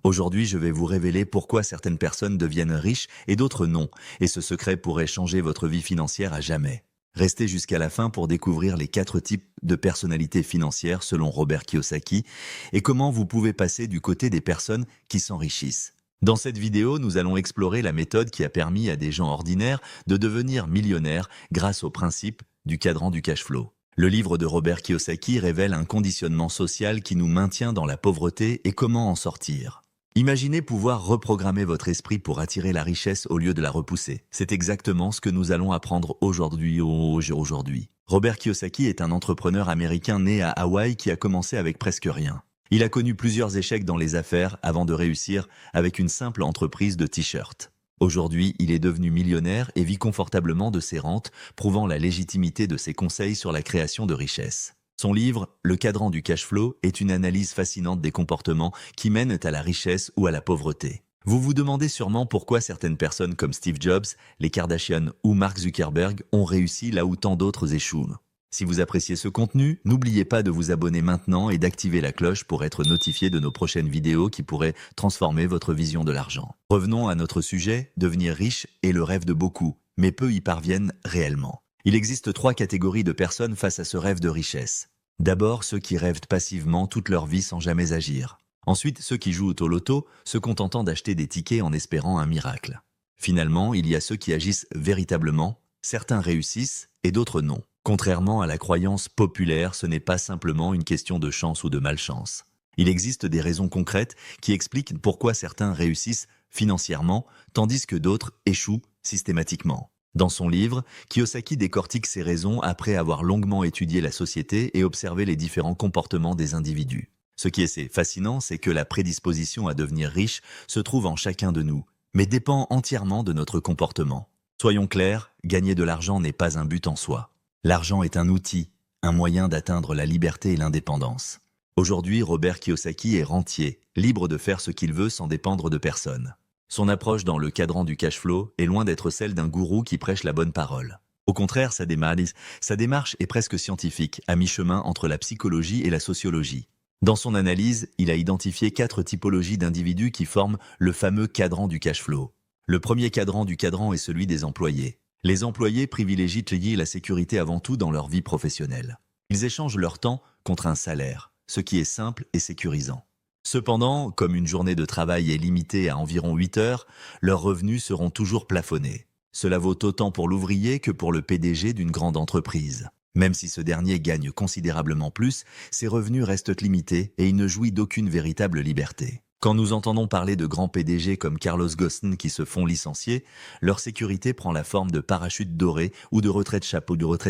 Aujourd'hui, je vais vous révéler pourquoi certaines personnes deviennent riches et d'autres non, et ce secret pourrait changer votre vie financière à jamais. Restez jusqu'à la fin pour découvrir les 4 types de personnalités financières selon Robert Kiyosaki et comment vous pouvez passer du côté des personnes qui s'enrichissent. Dans cette vidéo, nous allons explorer la méthode qui a permis à des gens ordinaires de devenir millionnaires grâce au principe du cadran du cash flow. Le livre de Robert Kiyosaki révèle un conditionnement social qui nous maintient dans la pauvreté et comment en sortir. Imaginez pouvoir reprogrammer votre esprit pour attirer la richesse au lieu de la repousser. C'est exactement ce que nous allons apprendre aujourd'hui. Robert Kiyosaki est un entrepreneur américain né à Hawaï qui a commencé avec presque rien. Il a connu plusieurs échecs dans les affaires avant de réussir avec une simple entreprise de t-shirts. Aujourd'hui, il est devenu millionnaire et vit confortablement de ses rentes, prouvant la légitimité de ses conseils sur la création de richesses. Son livre, Le cadran du cash flow, est une analyse fascinante des comportements qui mènent à la richesse ou à la pauvreté. Vous vous demandez sûrement pourquoi certaines personnes comme Steve Jobs, les Kardashian ou Mark Zuckerberg ont réussi là où tant d'autres échouent. Si vous appréciez ce contenu, n'oubliez pas de vous abonner maintenant et d'activer la cloche pour être notifié de nos prochaines vidéos qui pourraient transformer votre vision de l'argent. Revenons à notre sujet, devenir riche est le rêve de beaucoup, mais peu y parviennent réellement. Il existe 3 catégories de personnes face à ce rêve de richesse. D'abord, ceux qui rêvent passivement toute leur vie sans jamais agir. Ensuite, ceux qui jouent au loto, se contentant d'acheter des tickets en espérant un miracle. Finalement, il y a ceux qui agissent véritablement, certains réussissent et d'autres non. Contrairement à la croyance populaire, ce n'est pas simplement une question de chance ou de malchance. Il existe des raisons concrètes qui expliquent pourquoi certains réussissent financièrement, tandis que d'autres échouent systématiquement. Dans son livre, Kiyosaki décortique ces raisons après avoir longuement étudié la société et observé les différents comportements des individus. Ce qui est fascinant, c'est que la prédisposition à devenir riche se trouve en chacun de nous, mais dépend entièrement de notre comportement. Soyons clairs, gagner de l'argent n'est pas un but en soi. L'argent est un outil, un moyen d'atteindre la liberté et l'indépendance. Aujourd'hui, Robert Kiyosaki est rentier, libre de faire ce qu'il veut sans dépendre de personne. Son approche dans le cadran du cash flow est loin d'être celle d'un gourou qui prêche la bonne parole. Au contraire, sa démarche est presque scientifique, à mi-chemin entre la psychologie et la sociologie. Dans son analyse, il a identifié 4 typologies d'individus qui forment le fameux cadran du cash flow. Le premier cadran du cadran est celui des employés. Les employés privilégient la sécurité avant tout dans leur vie professionnelle. Ils échangent leur temps contre un salaire, ce qui est simple et sécurisant. Cependant, comme une journée de travail est limitée à environ 8 heures, leurs revenus seront toujours plafonnés. Cela vaut autant pour l'ouvrier que pour le PDG d'une grande entreprise. Même si ce dernier gagne considérablement plus, ses revenus restent limités et il ne jouit d'aucune véritable liberté. Quand nous entendons parler de grands PDG comme Carlos Ghosn qui se font licencier, leur sécurité prend la forme de parachutes dorés ou de retraite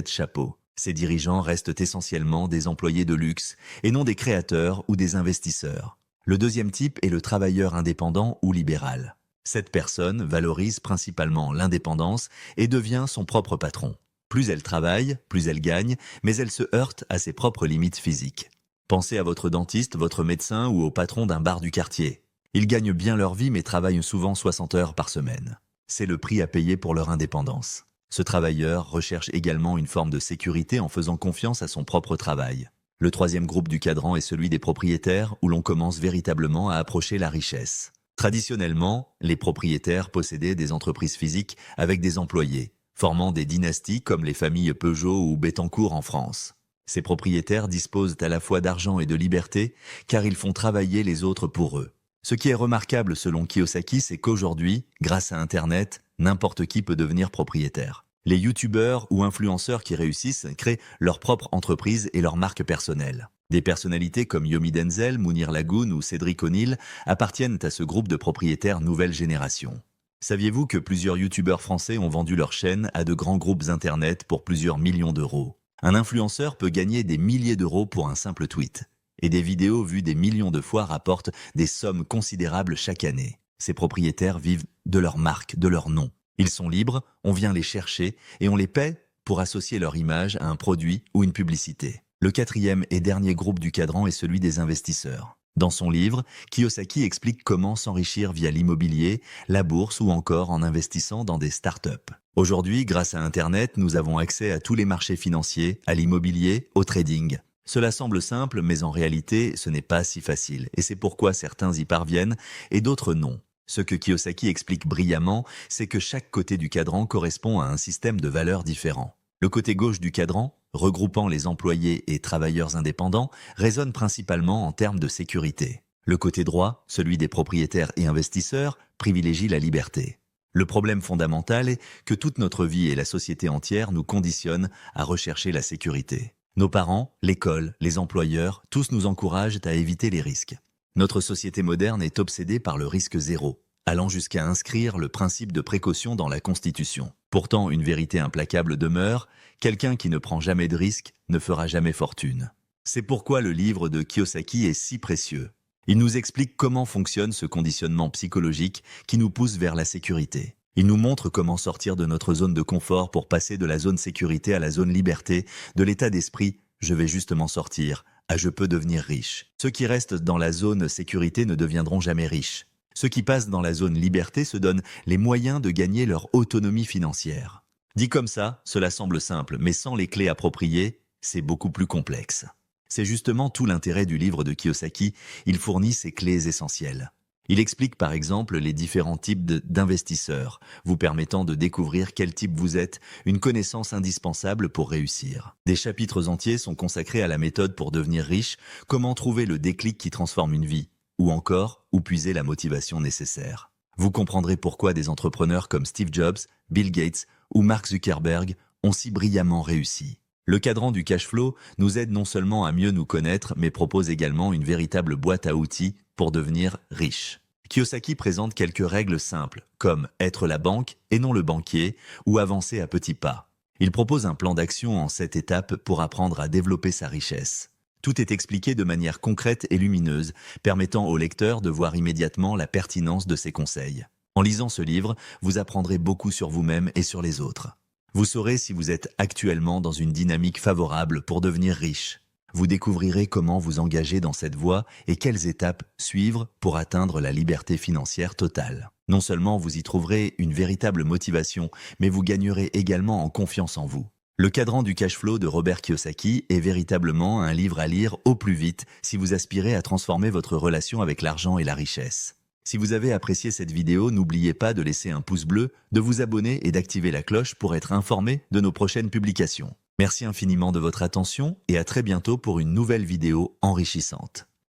chapeau. Ces dirigeants restent essentiellement des employés de luxe et non des créateurs ou des investisseurs. Le deuxième type est le travailleur indépendant ou libéral. Cette personne valorise principalement l'indépendance et devient son propre patron. Plus elle travaille, plus elle gagne, mais elle se heurte à ses propres limites physiques. Pensez à votre dentiste, votre médecin ou au patron d'un bar du quartier. Ils gagnent bien leur vie mais travaillent souvent 60 heures par semaine. C'est le prix à payer pour leur indépendance. Ce travailleur recherche également une forme de sécurité en faisant confiance à son propre travail. Le troisième groupe du cadran est celui des propriétaires où l'on commence véritablement à approcher la richesse. Traditionnellement, les propriétaires possédaient des entreprises physiques avec des employés, formant des dynasties comme les familles Peugeot ou Bettencourt en France. Ces propriétaires disposent à la fois d'argent et de liberté car ils font travailler les autres pour eux. Ce qui est remarquable selon Kiyosaki, c'est qu'aujourd'hui, grâce à Internet, n'importe qui peut devenir propriétaire. Les youtubeurs ou influenceurs qui réussissent créent leur propre entreprise et leur marque personnelle. Des personnalités comme Yomi Denzel, Mounir Lagoon ou Cédric O'Neill appartiennent à ce groupe de propriétaires nouvelle génération. Saviez-vous que plusieurs youtubeurs français ont vendu leur chaîne à de grands groupes internet pour plusieurs millions d'euros? Un influenceur peut gagner des milliers d'euros pour un simple tweet. Et des vidéos vues des millions de fois rapportent des sommes considérables chaque année. Ces propriétaires vivent de leur marque, de leur nom. Ils sont libres, on vient les chercher et on les paie pour associer leur image à un produit ou une publicité. Le quatrième et dernier groupe du cadran est celui des investisseurs. Dans son livre, Kiyosaki explique comment s'enrichir via l'immobilier, la bourse ou encore en investissant dans des startups. Aujourd'hui, grâce à Internet, nous avons accès à tous les marchés financiers, à l'immobilier, au trading. Cela semble simple, mais en réalité, ce n'est pas si facile, et c'est pourquoi certains y parviennent et d'autres non. Ce que Kiyosaki explique brillamment, c'est que chaque côté du cadran correspond à un système de valeurs différent. Le côté gauche du cadran, regroupant les employés et travailleurs indépendants, résonne principalement en termes de sécurité. Le côté droit, celui des propriétaires et investisseurs, privilégie la liberté. Le problème fondamental est que toute notre vie et la société entière nous conditionnent à rechercher la sécurité. Nos parents, l'école, les employeurs, tous nous encouragent à éviter les risques. Notre société moderne est obsédée par le risque zéro, allant jusqu'à inscrire le principe de précaution dans la Constitution. Pourtant, une vérité implacable demeure, quelqu'un qui ne prend jamais de risque ne fera jamais fortune. C'est pourquoi le livre de Kiyosaki est si précieux. Il nous explique comment fonctionne ce conditionnement psychologique qui nous pousse vers la sécurité. Il nous montre comment sortir de notre zone de confort pour passer de la zone sécurité à la zone liberté, de l'état d'esprit « je vais justement sortir » à « je peux devenir riche ». Ceux qui restent dans la zone sécurité ne deviendront jamais riches. Ceux qui passent dans la zone liberté se donnent les moyens de gagner leur autonomie financière. Dit comme ça, cela semble simple, mais sans les clés appropriées, c'est beaucoup plus complexe. C'est justement tout l'intérêt du livre de Kiyosaki, il fournit ces clés essentielles. Il explique par exemple les différents types d'investisseurs, vous permettant de découvrir quel type vous êtes, une connaissance indispensable pour réussir. Des chapitres entiers sont consacrés à la méthode pour devenir riche, comment trouver le déclic qui transforme une vie, ou encore, où puiser la motivation nécessaire. Vous comprendrez pourquoi des entrepreneurs comme Steve Jobs, Bill Gates ou Mark Zuckerberg ont si brillamment réussi. Le cadran du cash flow nous aide non seulement à mieux nous connaître, mais propose également une véritable boîte à outils pour devenir riche. Kiyosaki présente quelques règles simples, comme être la banque et non le banquier, ou avancer à petits pas. Il propose un plan d'action en 7 étapes pour apprendre à développer sa richesse. Tout est expliqué de manière concrète et lumineuse, permettant au lecteur de voir immédiatement la pertinence de ses conseils. En lisant ce livre, vous apprendrez beaucoup sur vous-même et sur les autres. Vous saurez si vous êtes actuellement dans une dynamique favorable pour devenir riche. Vous découvrirez comment vous engager dans cette voie et quelles étapes suivre pour atteindre la liberté financière totale. Non seulement vous y trouverez une véritable motivation, mais vous gagnerez également en confiance en vous. Le cadran du cash flow de Robert Kiyosaki est véritablement un livre à lire au plus vite si vous aspirez à transformer votre relation avec l'argent et la richesse. Si vous avez apprécié cette vidéo, n'oubliez pas de laisser un pouce bleu, de vous abonner et d'activer la cloche pour être informé de nos prochaines publications. Merci infiniment de votre attention et à très bientôt pour une nouvelle vidéo enrichissante.